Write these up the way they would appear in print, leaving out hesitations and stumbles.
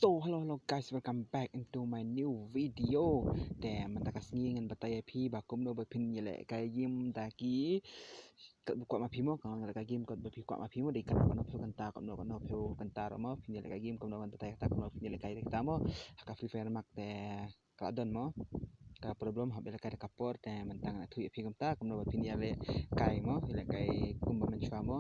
So hello guys, welcome back into my new video. Để mình ta kasih ngin batay pi bakum no bapin yele kay game daki kat buka ma pimo kan kay game kat bapi kwa ma pimo di kan no pyo kanta kan no pyo kanta mo pin yele kay game kan no kan batay ta kan no pin yele kay ta mo ka free fire mak de ka don mo ka problem hab yele kay kapor de mentang na thuy pi kamta kan no bapin yele kay mo yele kay kumba men chwa mo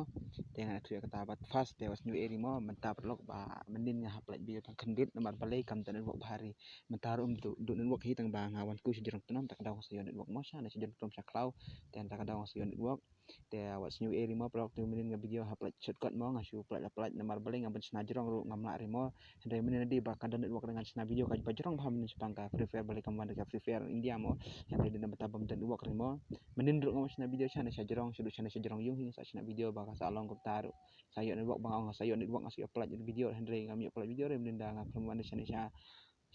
dengan tu kata bat fast there was new area mo mentap lok ba mendin nga haplat bi tang kendit nomor balai kam tan wok bahari mentarum tu du nen wok hi tang ba ngawan ku sejurang tanam tak daw sayon wok mo sa na sejurang tom saklau dan tak daw sayon wok te was new area mo prok tu mendin nga video haplat shortcut mo ngasu plat nomor balai ngam senajrong ru ngam la mo hendai mendin di ba kan dan wok dengan sena video ka bajrong pham ni sepangka free fire balai kam ka free fire india mo hendai den batabam dan wok mo mendin ru ngam sena video sana sejurang sudu sana sejurang yung hi sa sena video ba ka sa long taru sayo network bang sayo network ngasih upload video Henry kami upload video re menenda ngap kemuan di sana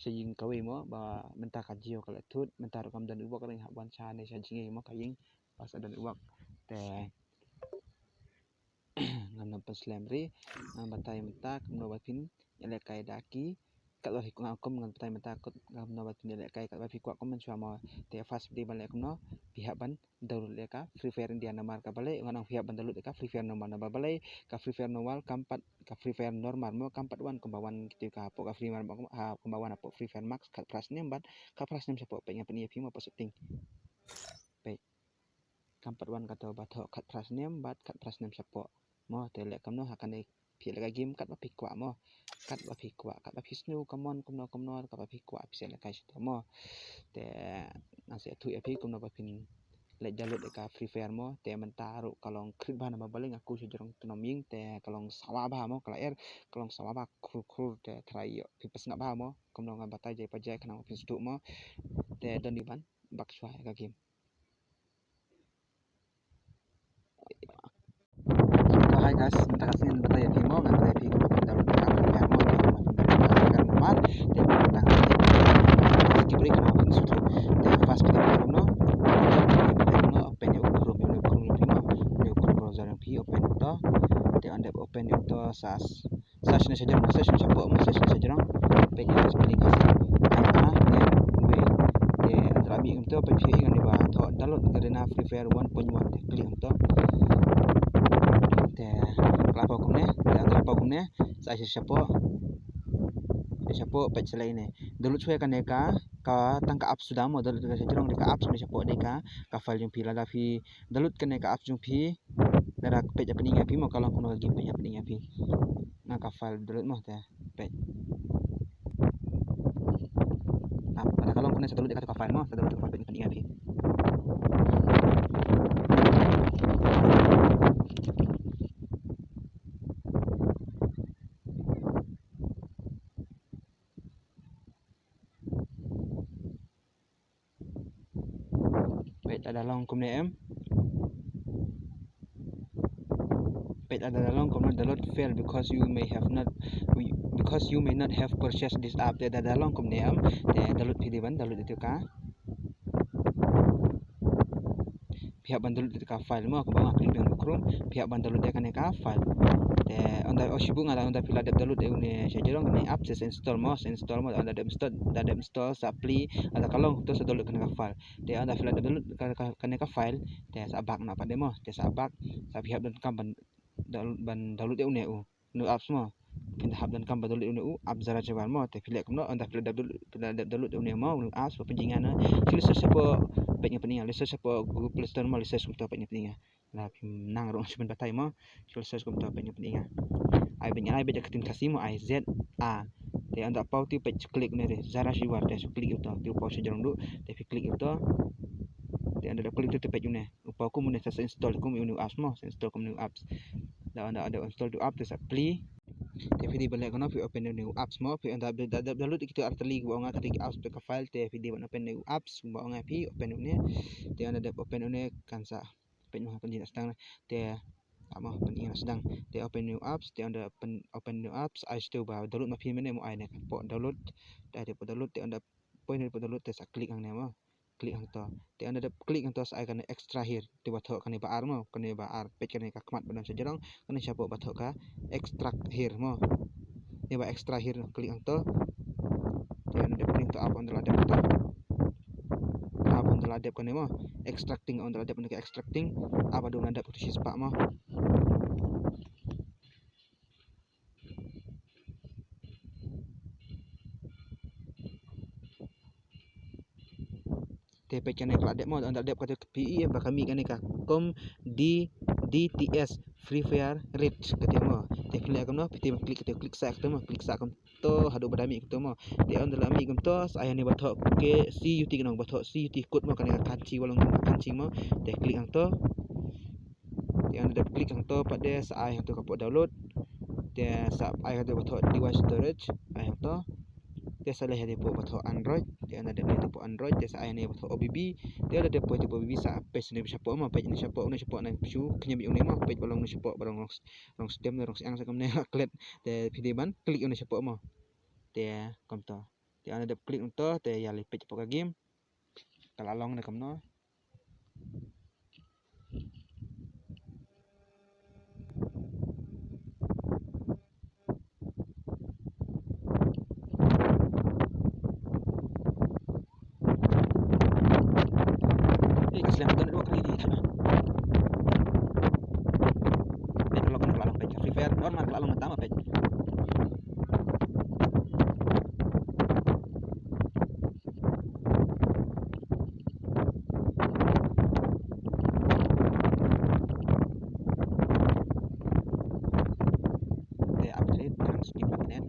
saying kawe mo ba mentar kajio kala tut mentar kam dan network ring haban sa ne sa jingi mo kaying pas ada network te ngam pas lemri ngam batai mentak no batin ele kai daki kat lo hikung akom ngam batai mentak ngam no batin ele kai kat bafi kwa komen sama te fast di balik no pihak ban download leka free fire india namar ka balik nganang pihak ban download leka free fire normal na balai ka free fire normal kampat ka free fire normal mo kampat wan kembawan gitu ka po ka free fire ha kembawan apa free fire max kat price nem ban ka price nem sapo pe ngapeni pi mo positing pe kampat wan kata bathok kat price nem bat kat price nem sapo mo te lek kamno hakane pi leka game kat bapi kwa mo kat bapi kwa kat bapi snu kamon kumno kat bapi kwa pi leka situ mo te nasi tu api kumno bapin lek jalur ka free fire mo te mentaru kalong krit bana baling aku sejurang tunoming te kalong sawa ba mo kala er kalong sawa ba kur te trai pipes ngak ba mo kumno ngam batai jai pajai kana pin stu mo te don di ban bak swai ka game so hi guys minta kasih batai pi mo ngan batai pi kumno pin dalu ka free fire mo te kumno pin dalu ka free fire normal te tang kibrik kana pin stu te fast pi kumno open to te anda open itu sas ni saja siapa mo sas ni saja page ni spelling kasih a n w te rabi itu page ingan di bawah to download karena free fire 1.1 te klik untuk te kelapa kumne sa siapa page lain ni download suai kan ka tangka apps sudah mo download ka saja ka apps ni siapa deka ka file yung pila fi download kan ka apps yung fi dara page pening api mo kalau kono game page pening api na ka file download mo te page ada kalau kono download ka file mo download ka page pening api page ada long kumne em page ada long kumne download fail because you may not have purchased this app te ada long kumne em te download video ban download itu ka pihak ban download itu ka file mo ko bang klik dengan chrome pihak ban download kan ka file te onda oshibu ngada onda pila download une sejorong ni app ses install mo onda install sapli ada kalong to download kan ka file te onda pila download kan ka file te sabak na pade mo te sabak sa pihak dan kam ban download une nu apps mo pindah hab dan kam download une app zara coba mo te pila kamno onda pila download une mo nu apps penjingan tulis sepo page pening research sepo Google Play Store mo research ko page pening la nang rong seben batai mo research ko page pening ai benya ketin kasih mo ai z a te onda pau ti page klik ne zara siwar te klik itu ti pau sejong du te klik itu te onda klik tu page une upau ku mun sa install ku new apps mo install ku new apps da onda ada install tu app te apply te video balik kono open new apps mo pi onda download itu arteli ko nga ketik apps pe ka file te video open new apps mo nga pi open une te onda open une kan sa page mo kan sedang te ama pening sedang te open new apps te onda open new apps I still ba download ma pi mene mo ai ne po download te download te onda point download te sa klik ang ne mo klik ang to te onda klik ang to sa kan extra here te bathok kan ba ar mo kan ba ar page kan ka kmat badan sejorong kan siapa bathok ka extract here mo ni ba extra here klik ang to te anda dep klik to up on adep to up on adep kan mo extracting on adep on extracting apa dong adep to sispa mo te pe channel adep mo on adep kata PE ba kami kan ka kom DTS Free Fire Rate kata mo te klik kam no te klik sa kata mo klik sa kam to hadu badami kata mo te on dalam mi kam to saya ni bathok ke CUT kan bathok CUT kod mo kan kanci walong kanci mo te klik ang to te on adep klik ang to pada sa ai to kapok download te sa ai hadu bathok device storage ai to te salah hadi po bathok Android te anda ada po Android te sa ai ni bathok OBB te ada po OBB sa page ni siapa mo page ni siapa na su kenya bi ni mo page balong ni siapa balong rong stem rong siang sa kam ne klet te video ban klik ni siapa mo te kom to te anda ada klik to te ya li page po ka game kalalong na kam no keselamatan dua kali di kalau kalalong page Free Fire normal kalalong pertama page upgrade dengan speed magnet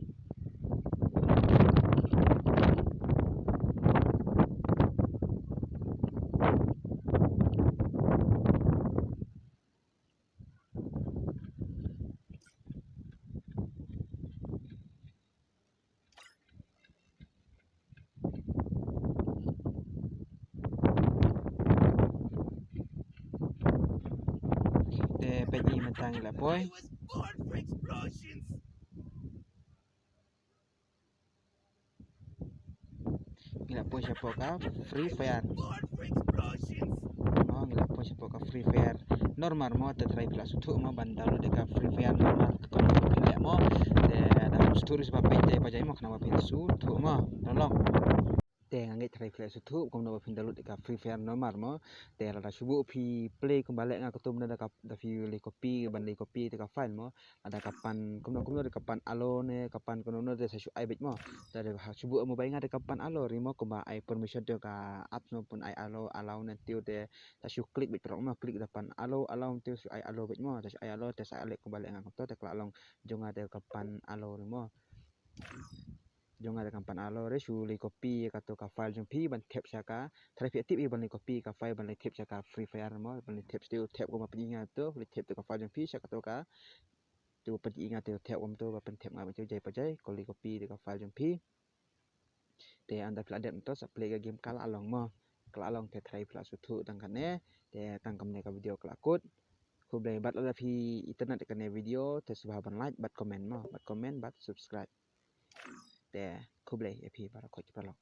te page mentang la boy gila po siya po ka Free Fire oh gila po siya po ka Free Fire normal mo te try plus tu mo bandalo de ka Free Fire normal ko pila mo te dalam stories ba page pa jay mo kana ba pinsu tu mo tolong te ngangit try plus tu ko no ba pindalo de ka Free Fire normal mo te la subu pi play kembali nga ketum na ka da fi li copy ban li copy te ka file mo ada kapan kumno de kapan alo ne kapan kono no de sa ai bet mo dari subu mo ba nga de kapan alo rimo ko ba ai permission de ka app no pun ai alo allow na tiu de ta su klik bet pro mo klik depan alo tiu su ai alo bet mo ta ai alo te sa ale kembali nga to te klalong jonga de kapan alo rimo jonga de kapan alo re su li copy ka to ka file jong pi ban tap sa ka try tip ban li copy ka file ban li tap sa ka Free Fire mo ban li tap tiu tap ko ma pi nga to li tap to ka file jong pi sa ka to ka tu pen ingat tu tap om tu ba pen tap nga ba jai pa jai ko li copy de ka file jong pi te anda pla dem to sa play ka game kala along mo kala along te try pla su thu tang kan ne te tang kam ne ka video kala kut ku blai bat la phi internet ka ne video te subha ban like bat comment mo bat comment bat subscribe te ku blai e phi para ko chi pa lo